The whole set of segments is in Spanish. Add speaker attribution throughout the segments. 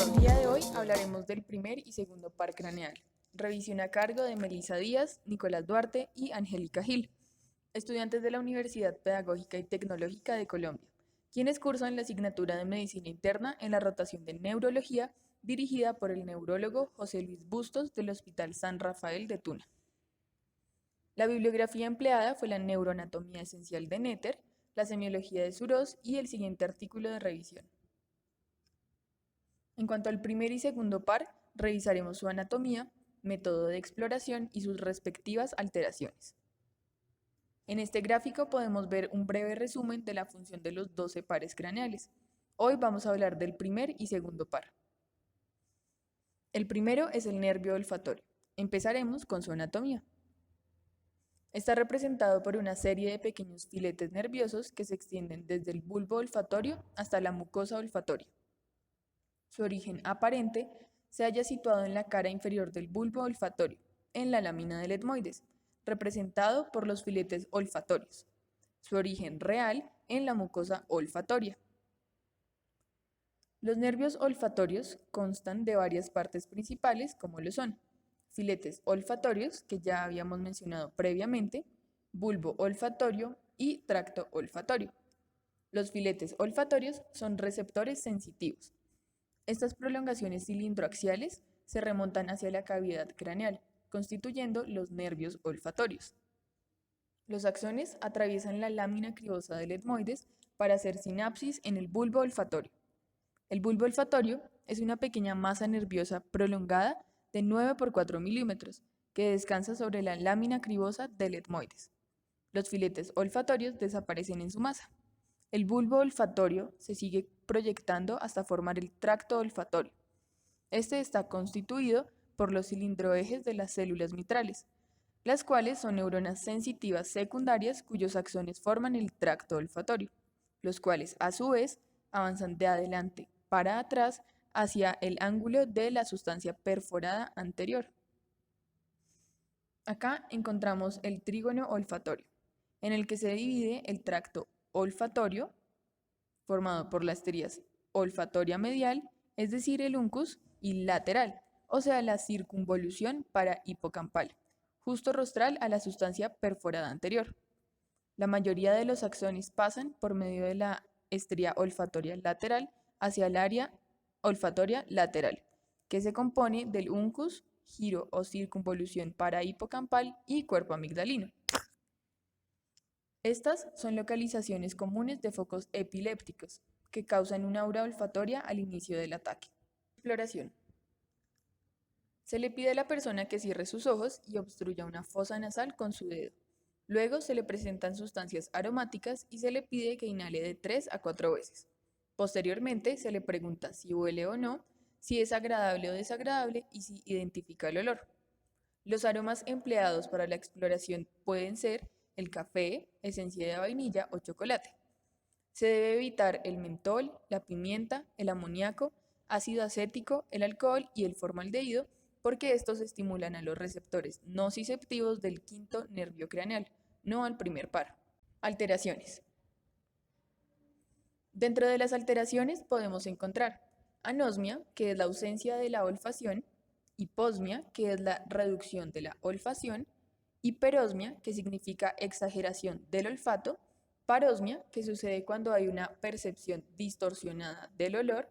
Speaker 1: El día de hoy hablaremos del primer y segundo par craneal. Revisión a cargo de Melissa Díaz, Nicolás Duarte y Angélica Gil, estudiantes de la Universidad Pedagógica y Tecnológica de Colombia, quienes cursan la asignatura de Medicina Interna en la rotación de Neurología dirigida por el neurólogo José Luis Bustos del Hospital San Rafael de Tuna. La bibliografía empleada fue la Neuroanatomía Esencial de Netter, la Semiología de Suros y el siguiente artículo de revisión. En cuanto al primer y segundo par, revisaremos su anatomía, método de exploración y sus respectivas alteraciones. En este gráfico podemos ver un breve resumen de la función de los 12 pares craneales. Hoy vamos a hablar del primer y segundo par. El primero es el nervio olfatorio. Empezaremos con su anatomía. Está representado por una serie de pequeños filetes nerviosos que se extienden desde el bulbo olfatorio hasta la mucosa olfatoria. Su origen aparente se halla situado en la cara inferior del bulbo olfatorio, en la lámina del etmoides, representado por los filetes olfatorios. Su origen real en la mucosa olfatoria. Los nervios olfatorios constan de varias partes principales, como lo son filetes olfatorios, que ya habíamos mencionado previamente, bulbo olfatorio y tracto olfatorio. Los filetes olfatorios son receptores sensitivos. Estas prolongaciones cilindroaxiales se remontan hacia la cavidad craneal, constituyendo los nervios olfatorios. Los axones atraviesan la lámina cribosa del etmoides para hacer sinapsis en el bulbo olfatorio. El bulbo olfatorio es una pequeña masa nerviosa prolongada de 9 por 4 milímetros que descansa sobre la lámina cribosa del etmoides. Los filetes olfatorios desaparecen en su masa. El bulbo olfatorio se sigue proyectando hasta formar el tracto olfatorio. Este está constituido por los cilindroejes de las células mitrales, las cuales son neuronas sensitivas secundarias cuyos axones forman el tracto olfatorio, los cuales a su vez avanzan de adelante para atrás hacia el ángulo de la sustancia perforada anterior. Acá encontramos el trígono olfatorio, en el que se divide el tracto olfatorio, formado por las estrías olfatoria medial, es decir, el uncus, y lateral, o sea, la circunvolución parahipocampal, justo rostral a la sustancia perforada anterior. La mayoría de los axones pasan por medio de la estría olfatoria lateral hacia el área olfatoria lateral, que se compone del uncus, giro o circunvolución parahipocampal y cuerpo amigdalino. Estas son localizaciones comunes de focos epilépticos que causan una aura olfatoria al inicio del ataque. Exploración. Se le pide a la persona que cierre sus ojos y obstruya una fosa nasal con su dedo. Luego se le presentan sustancias aromáticas y se le pide que inhale de 3 a 4 veces. Posteriormente se le pregunta si huele o no, si es agradable o desagradable y si identifica el olor. Los aromas empleados para la exploración pueden ser el café, esencia de vainilla o chocolate. Se debe evitar el mentol, la pimienta, el amoníaco, ácido acético, el alcohol y el formaldehído porque estos estimulan a los receptores nociceptivos del quinto nervio craneal, no al primer par. Alteraciones. Dentro de las alteraciones podemos encontrar anosmia, que es la ausencia de la olfacción, hiposmia, que es la reducción de la olfacción, hiperosmia, que significa exageración del olfato, parosmia, que sucede cuando hay una percepción distorsionada del olor,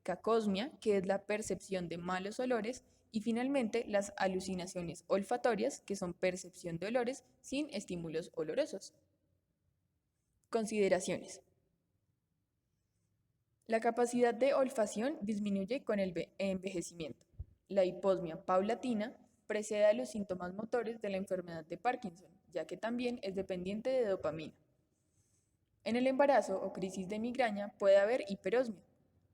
Speaker 1: cacosmia, que es la percepción de malos olores, y finalmente las alucinaciones olfatorias, que son percepción de olores sin estímulos olorosos. Consideraciones. La capacidad de olfacción disminuye con el envejecimiento. La hiposmia paulatina precede a los síntomas motores de la enfermedad de Parkinson, ya que también es dependiente de dopamina. En el embarazo o crisis de migraña puede haber hiperosmia.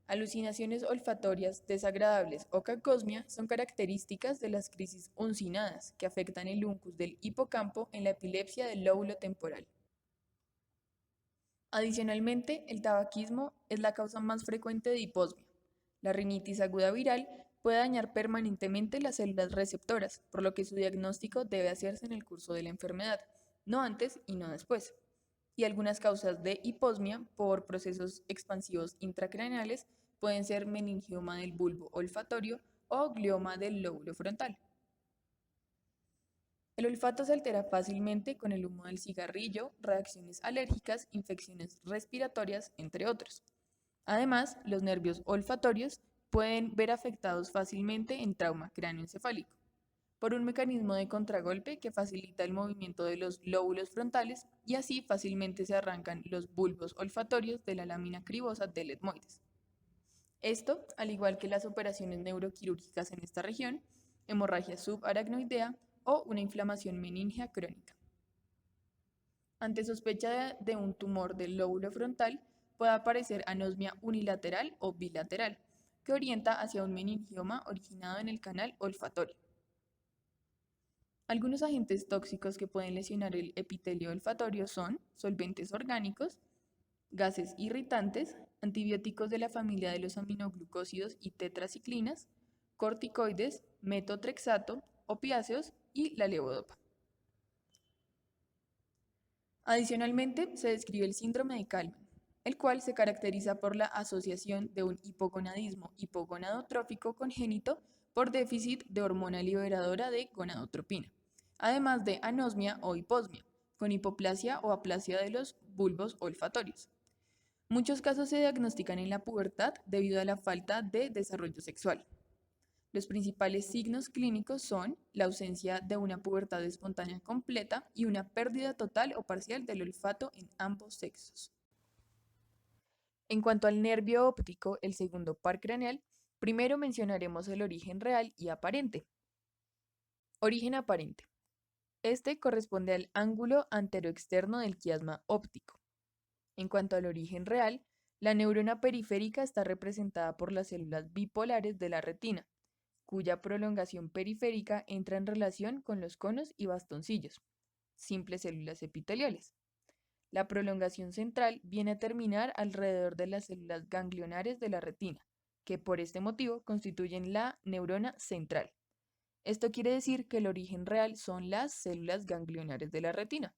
Speaker 1: Alucinaciones olfatorias desagradables o cacosmia son características de las crisis uncinadas que afectan el uncus del hipocampo en la epilepsia del lóbulo temporal. Adicionalmente, el tabaquismo es la causa más frecuente de hiposmia. La rinitis aguda viral puede dañar permanentemente las células receptoras, por lo que su diagnóstico debe hacerse en el curso de la enfermedad, no antes y no después. y algunas causas de hiposmia por procesos expansivos intracraneales pueden ser meningioma del bulbo olfatorio o glioma del lóbulo frontal. El olfato se altera fácilmente con el humo del cigarrillo, reacciones alérgicas, infecciones respiratorias, entre otros. Además, los nervios olfatorios pueden ver afectados fácilmente en trauma cráneoencefálico, por un mecanismo de contragolpe que facilita el movimiento de los lóbulos frontales y así fácilmente se arrancan los bulbos olfatorios de la lámina cribosa del etmoides. Esto, al igual que las operaciones neuroquirúrgicas en esta región, hemorragia subaracnoidea o una inflamación meningea crónica. Ante sospecha de un tumor del lóbulo frontal, puede aparecer anosmia unilateral o bilateral, que orienta hacia un meningioma originado en el canal olfatorio. Algunos agentes tóxicos que pueden lesionar el epitelio olfatorio son solventes orgánicos, gases irritantes, antibióticos de la familia de los aminoglucósidos y tetraciclinas, corticoides, metotrexato, opiáceos y la levodopa. Adicionalmente, se describe el síndrome de Kallmann, el cual se caracteriza por la asociación de un hipogonadismo hipogonadotrófico congénito por déficit de hormona liberadora de gonadotropina, además de anosmia o hiposmia, con hipoplasia o aplasia de los bulbos olfatorios. Muchos casos se diagnostican en la pubertad debido a la falta de desarrollo sexual. Los principales signos clínicos son la ausencia de una pubertad espontánea completa y una pérdida total o parcial del olfato en ambos sexos. En cuanto al nervio óptico, el segundo par craneal, primero mencionaremos el origen real y aparente. Origen aparente. Este corresponde al ángulo anteroexterno del quiasma óptico. En cuanto al origen real, la neurona periférica está representada por las células bipolares de la retina, cuya prolongación periférica entra en relación con los conos y bastoncillos, simples células epiteliales. La prolongación central viene a terminar alrededor de las células ganglionares de la retina, que por este motivo constituyen la neurona central. Esto quiere decir que el origen real son las células ganglionares de la retina.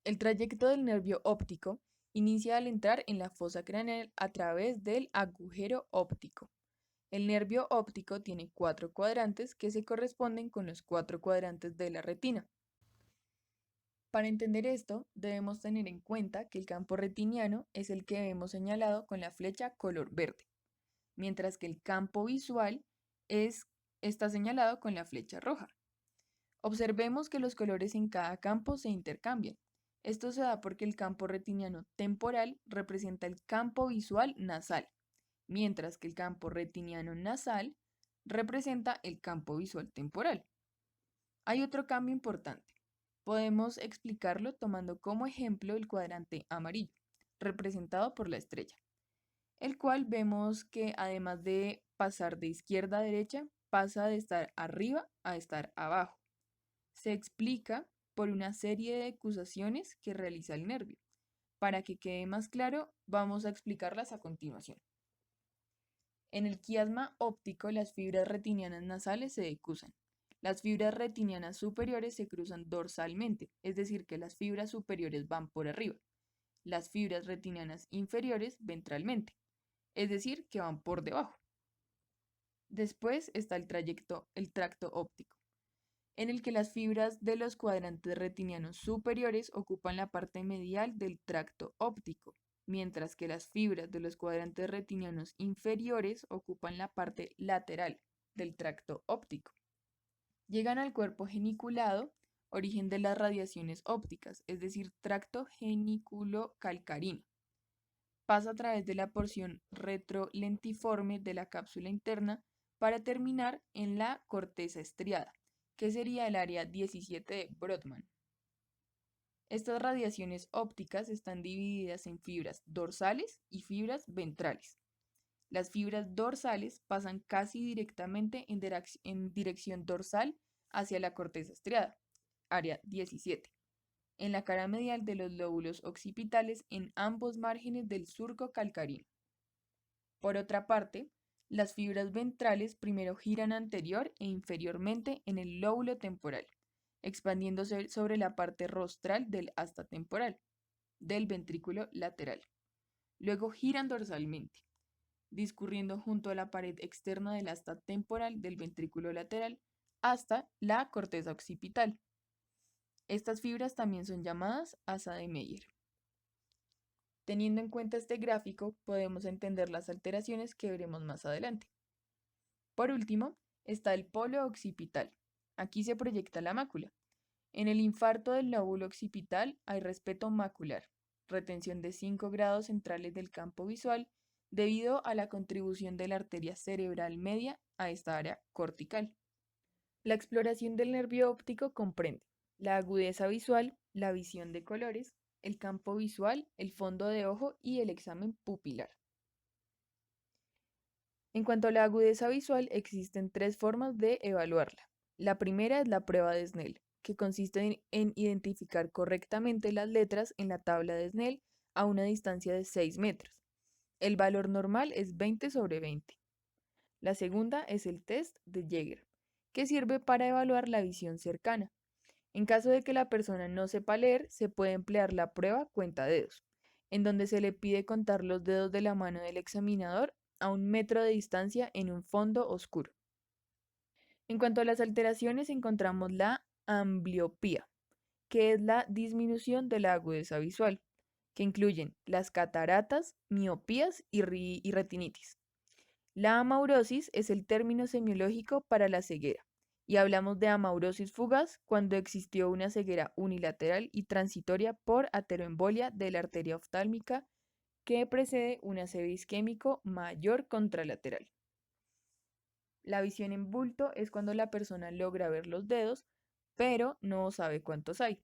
Speaker 1: El trayecto del nervio óptico inicia al entrar en la fosa craneal a través del agujero óptico. El nervio óptico tiene 4 cuadrantes que se corresponden con los 4 cuadrantes de la retina. Para entender esto, debemos tener en cuenta que el campo retiniano es el que vemos señalado con la flecha color verde, mientras que el campo visual está señalado con la flecha roja. Observemos que los colores en cada campo se intercambian. Esto se da porque el campo retiniano temporal representa el campo visual nasal, mientras que el campo retiniano nasal representa el campo visual temporal. Hay otro cambio importante. Podemos explicarlo tomando como ejemplo el cuadrante amarillo, representado por la estrella, el cual vemos que además de pasar de izquierda a derecha, pasa de estar arriba a estar abajo. Se explica por una serie de acusaciones que realiza el nervio. Para que quede más claro, vamos a explicarlas a continuación. En el quiasma óptico, las fibras retinianas nasales se decusan. Las fibras retinianas superiores se cruzan dorsalmente, es decir, que las fibras superiores van por arriba. Las fibras retinianas inferiores ventralmente, es decir, que van por debajo. Después está el tracto óptico, en el que las fibras de los cuadrantes retinianos superiores ocupan la parte medial del tracto óptico, mientras que las fibras de los cuadrantes retinianos inferiores ocupan la parte lateral del tracto óptico. Llegan al cuerpo geniculado, origen de las radiaciones ópticas, es decir, tracto geniculocalcarino. Pasa a través de la porción retrolentiforme de la cápsula interna para terminar en la corteza estriada, que sería el área 17 de Brodmann. Estas radiaciones ópticas están divididas en fibras dorsales y fibras ventrales. Las fibras dorsales pasan casi directamente en dirección dorsal hacia la corteza estriada, área 17, en la cara medial de los lóbulos occipitales en ambos márgenes del surco calcarino. Por otra parte, las fibras ventrales primero giran anterior e inferiormente en el lóbulo temporal, expandiéndose sobre la parte rostral del asta temporal. del ventrículo lateral. Luego giran dorsalmente, discurriendo junto a la pared externa del asta temporal del ventrículo lateral hasta la corteza occipital. Estas fibras también son llamadas asa de Meyer. Teniendo en cuenta este gráfico, podemos entender las alteraciones que veremos más adelante. Por último, está el polo occipital. Aquí se proyecta la mácula. En el infarto del lóbulo occipital hay respeto macular, retención de 5 grados centrales del campo visual debido a la contribución de la arteria cerebral media a esta área cortical. La exploración del nervio óptico comprende la agudeza visual, la visión de colores, el campo visual, el fondo de ojo y el examen pupilar. En cuanto a la agudeza visual, existen 3 formas de evaluarla. La primera es la prueba de Snell, que consiste en identificar correctamente las letras en la tabla de Snell a una distancia de 6 metros. El valor normal es 20/20. La segunda es el test de Jaeger, que sirve para evaluar la visión cercana. En caso de que la persona no sepa leer, se puede emplear la prueba cuentadedos, en donde se le pide contar los dedos de la mano del examinador a 1 metro de distancia en un fondo oscuro. En cuanto a las alteraciones, encontramos la ambliopía, que es la disminución de la agudeza visual, que incluyen las cataratas, miopías y retinitis. La amaurosis es el término semiológico para la ceguera, y hablamos de amaurosis fugaz cuando existió una ceguera unilateral y transitoria por ateroembolia de la arteria oftálmica que precede un ACV isquémico mayor contralateral. La visión en bulto es cuando la persona logra ver los dedos, pero no sabe cuántos hay,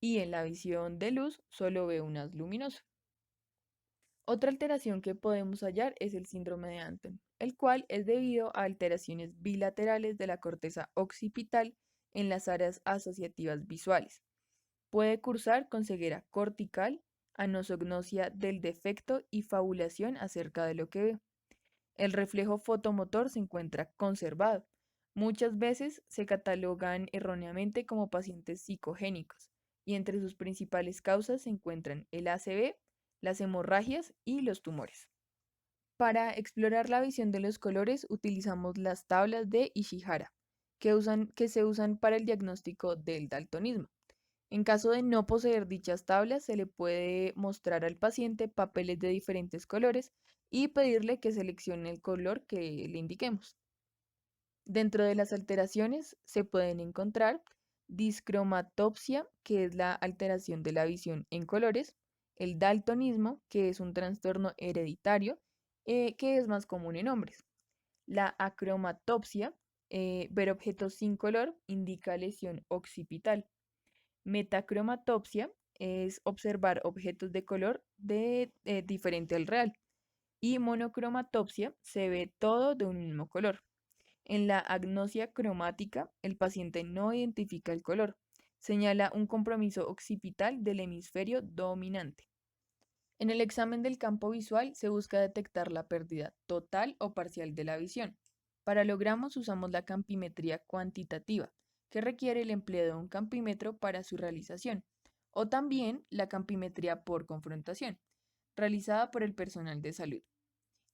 Speaker 1: y en la visión de luz solo ve un haz luminoso. Otra alteración que podemos hallar es el síndrome de Anton, el cual es debido a alteraciones bilaterales de la corteza occipital en las áreas asociativas visuales. Puede cursar con ceguera cortical, anosognosia del defecto y fabulación acerca de lo que ve. El reflejo fotomotor se encuentra conservado. Muchas veces se catalogan erróneamente como pacientes psicogénicos y entre sus principales causas se encuentran el ACV, las hemorragias y los tumores. Para explorar la visión de los colores utilizamos las tablas de Ishihara, que se usan para el diagnóstico del daltonismo. En caso de no poseer dichas tablas, se le puede mostrar al paciente papeles de diferentes colores y pedirle que seleccione el color que le indiquemos. Dentro de las alteraciones se pueden encontrar discromatopsia, que es la alteración de la visión en colores, el daltonismo, que es un trastorno hereditario, que es más común en hombres. La acromatopsia, ver objetos sin color, indica lesión occipital. Metacromatopsia es observar objetos de color diferente al real. Y monocromatopsia se ve todo de un mismo color. En la agnosia cromática, el paciente no identifica el color. Señala un compromiso occipital del hemisferio dominante. En el examen del campo visual se busca detectar la pérdida total o parcial de la visión. Para logramos usamos la campimetría cuantitativa, que requiere el empleo de un campímetro para su realización, o también la campimetría por confrontación, realizada por el personal de salud.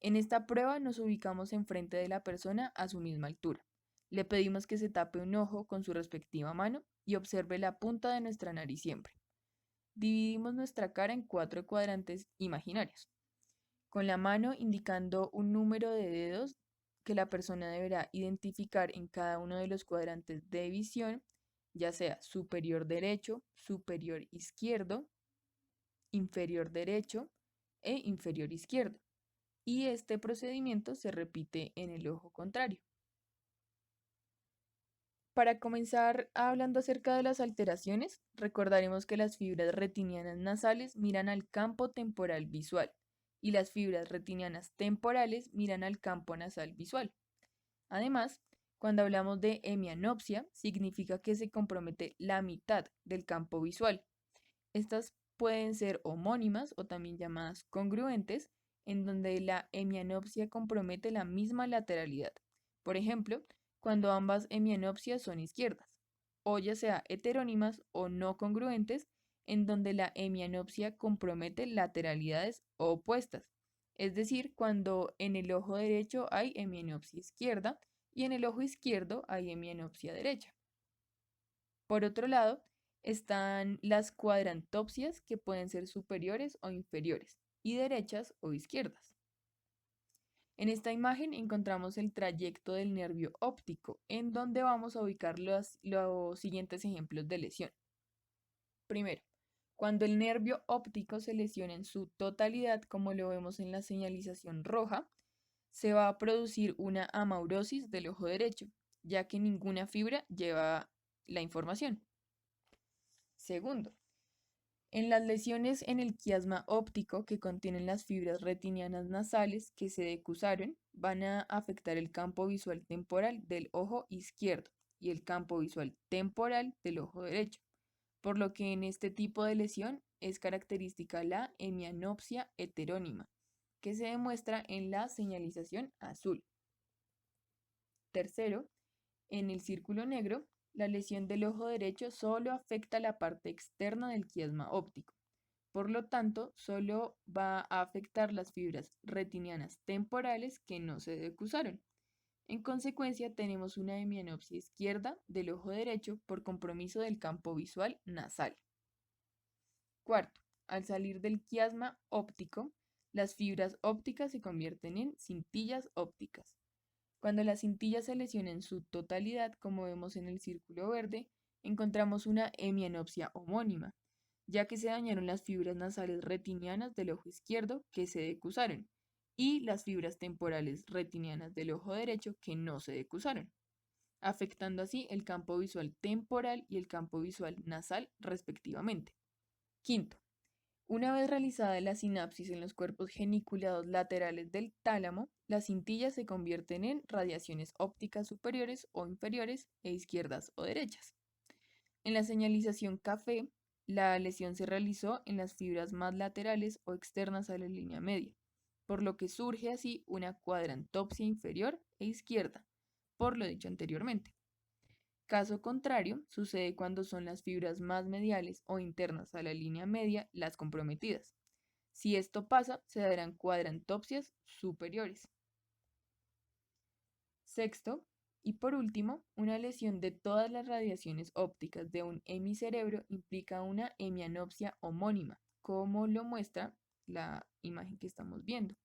Speaker 1: En esta prueba nos ubicamos enfrente de la persona a su misma altura. Le pedimos que se tape un ojo con su respectiva mano y observe la punta de nuestra nariz siempre. Dividimos nuestra cara en 4 cuadrantes imaginarios, con la mano indicando un número de dedos que la persona deberá identificar en cada uno de los cuadrantes de visión, ya sea superior derecho, superior izquierdo, inferior derecho e inferior izquierdo. Y este procedimiento se repite en el ojo contrario. Para comenzar hablando acerca de las alteraciones, recordaremos que las fibras retinianas nasales miran al campo temporal visual y las fibras retinianas temporales miran al campo nasal visual. Además, cuando hablamos de hemianopsia, significa que se compromete la mitad del campo visual. Estas pueden ser homónimas o también llamadas congruentes, en donde la hemianopsia compromete la misma lateralidad. Por ejemplo, cuando ambas hemianopsias son izquierdas, o ya sea heterónimas o no congruentes, en donde la hemianopsia compromete lateralidades opuestas, es decir, cuando en el ojo derecho hay hemianopsia izquierda y en el ojo izquierdo hay hemianopsia derecha. Por otro lado, están las cuadrantopsias, que pueden ser superiores o inferiores, y derechas o izquierdas. En esta imagen encontramos el trayecto del nervio óptico, en donde vamos a ubicar los siguientes ejemplos de lesión. Primero, cuando el nervio óptico se lesiona en su totalidad, como lo vemos en la señalización roja, se va a producir una amaurosis del ojo derecho, ya que ninguna fibra lleva la información. Segundo, en las lesiones en el quiasma óptico que contienen las fibras retinianas nasales que se decusaron, van a afectar el campo visual temporal del ojo izquierdo y el campo visual temporal del ojo derecho, por lo que en este tipo de lesión es característica la hemianopsia heterónima, que se demuestra en la señalización azul. Tercero, en el círculo negro, la lesión del ojo derecho solo afecta la parte externa del quiasma óptico. Por lo tanto, solo va a afectar las fibras retinianas temporales que no se decusaron. En consecuencia, tenemos una hemianopsia izquierda del ojo derecho por compromiso del campo visual nasal. Cuarto, al salir del quiasma óptico, las fibras ópticas se convierten en cintillas ópticas. Cuando la cintilla se lesiona en su totalidad, como vemos en el círculo verde, encontramos una hemianopsia homónima, ya que se dañaron las fibras nasales retinianas del ojo izquierdo que se decusaron y las fibras temporales retinianas del ojo derecho que no se decusaron, afectando así el campo visual temporal y el campo visual nasal respectivamente. Quinto, una vez realizada la sinapsis en los cuerpos geniculados laterales del tálamo, las cintillas se convierten en radiaciones ópticas superiores o inferiores e izquierdas o derechas. En la señalización café, la lesión se realizó en las fibras más laterales o externas a la línea media, por lo que surge así una cuadrantopsia inferior e izquierda, por lo dicho anteriormente. Caso contrario, sucede cuando son las fibras más mediales o internas a la línea media las comprometidas. Si esto pasa, se darán cuadrantopsias superiores. Sexto, y por último, una lesión de todas las radiaciones ópticas de un hemicerebro implica una hemianopsia homónima, como lo muestra la imagen que estamos viendo.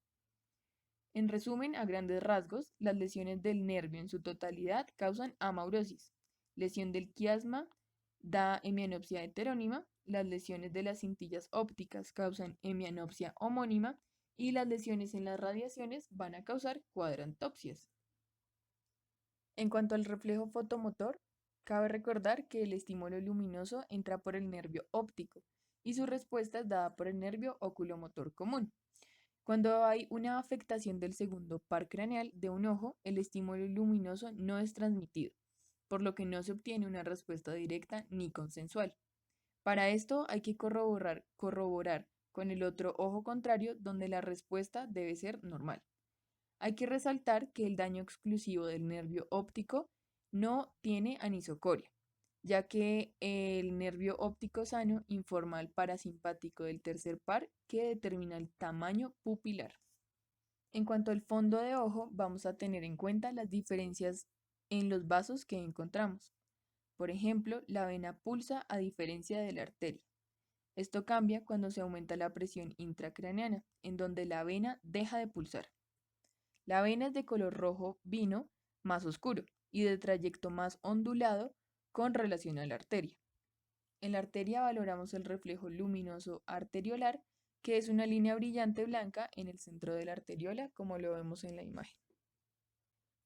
Speaker 1: En resumen, a grandes rasgos, las lesiones del nervio en su totalidad causan amaurosis. Lesión del quiasma da hemianopsia heterónima, las lesiones de las cintillas ópticas causan hemianopsia homónima y las lesiones en las radiaciones van a causar cuadrantopsias. En cuanto al reflejo fotomotor, cabe recordar que el estímulo luminoso entra por el nervio óptico y su respuesta es dada por el nervio oculomotor común. Cuando hay una afectación del segundo par craneal de un ojo, el estímulo luminoso no es transmitido, por lo que no se obtiene una respuesta directa ni consensual. Para esto hay que corroborar con el otro ojo contrario, donde la respuesta debe ser normal. Hay que resaltar que el daño exclusivo del nervio óptico no tiene anisocoria, ya que el nervio óptico sano informa al parasimpático del tercer par que determina el tamaño pupilar. En cuanto al fondo de ojo, vamos a tener en cuenta las diferencias en los vasos que encontramos. Por ejemplo, la vena pulsa a diferencia de la arteria. Esto cambia cuando se aumenta la presión intracraneana, en donde la vena deja de pulsar. La vena es de color rojo vino más oscuro y de trayecto más ondulado con relación a la arteria. En la arteria valoramos el reflejo luminoso arteriolar, que es una línea brillante blanca en el centro de la arteriola, como lo vemos en la imagen.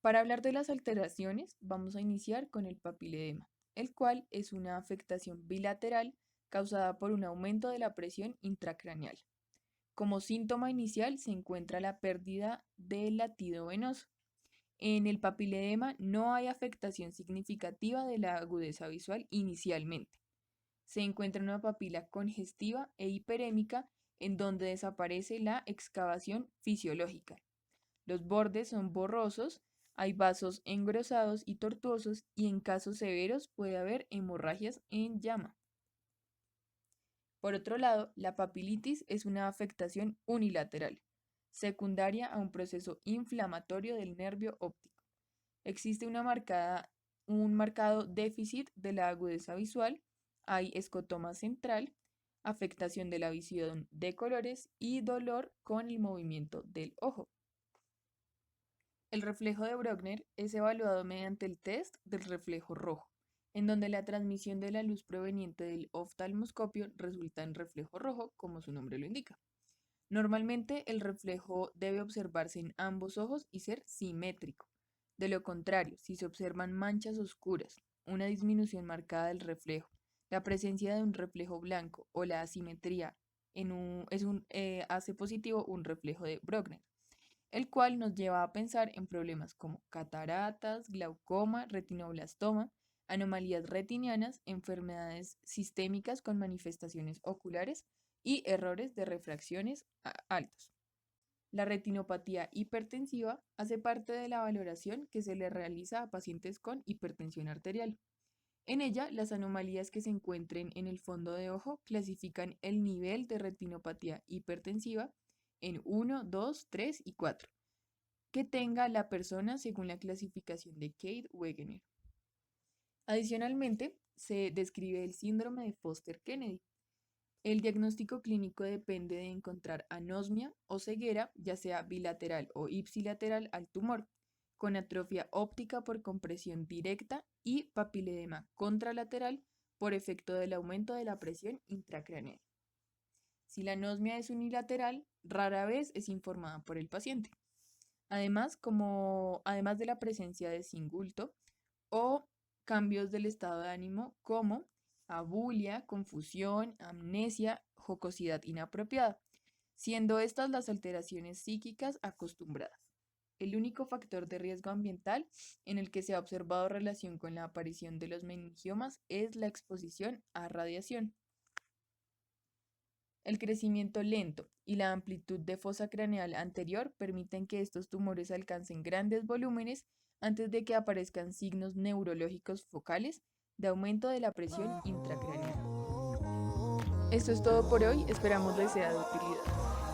Speaker 1: Para hablar de las alteraciones, vamos a iniciar con el papiledema, el cual es una afectación bilateral causada por un aumento de la presión intracraneal. Como síntoma inicial se encuentra la pérdida del latido venoso. En el papiledema no hay afectación significativa de la agudeza visual inicialmente. Se encuentra una papila congestiva e hiperémica en donde desaparece la excavación fisiológica. Los bordes son borrosos, hay vasos engrosados y tortuosos y en casos severos puede haber hemorragias en llama. Por otro lado, la papilitis es una afectación unilateral, secundaria a un proceso inflamatorio del nervio óptico. Existe un marcado déficit de la agudeza visual, hay escotoma central, afectación de la visión de colores y dolor con el movimiento del ojo. El reflejo de Brogner es evaluado mediante el test del reflejo rojo, en donde la transmisión de la luz proveniente del oftalmoscopio resulta en reflejo rojo, como su nombre lo indica. Normalmente el reflejo debe observarse en ambos ojos y ser simétrico. De lo contrario, si se observan manchas oscuras, una disminución marcada del reflejo, la presencia de un reflejo blanco o la asimetría hace positivo un reflejo de Brogner, el cual nos lleva a pensar en problemas como cataratas, glaucoma, retinoblastoma, anomalías retinianas, enfermedades sistémicas con manifestaciones oculares y errores de refracciones altos. La retinopatía hipertensiva hace parte de la valoración que se le realiza a pacientes con hipertensión arterial. En ella, las anomalías que se encuentren en el fondo de ojo clasifican el nivel de retinopatía hipertensiva en 1, 2, 3 y 4, que tenga la persona según la clasificación de Cade-Wegener. Adicionalmente, se describe el síndrome de Foster-Kennedy. El diagnóstico clínico depende de encontrar anosmia o ceguera, ya sea bilateral o ipsilateral al tumor, con atrofia óptica por compresión directa y papiledema contralateral por efecto del aumento de la presión intracraneal. Si la anosmia es unilateral, rara vez es informada por el paciente. Además de la presencia de singulto o cambios del estado de ánimo como abulia, confusión, amnesia, jocosidad inapropiada, siendo estas las alteraciones psíquicas acostumbradas. El único factor de riesgo ambiental en el que se ha observado relación con la aparición de los meningiomas es la exposición a radiación. El crecimiento lento y la amplitud de fosa craneal anterior permiten que estos tumores alcancen grandes volúmenes antes de que aparezcan signos neurológicos focales de aumento de la presión intracraneal. Esto es todo por hoy, esperamos les sea de utilidad.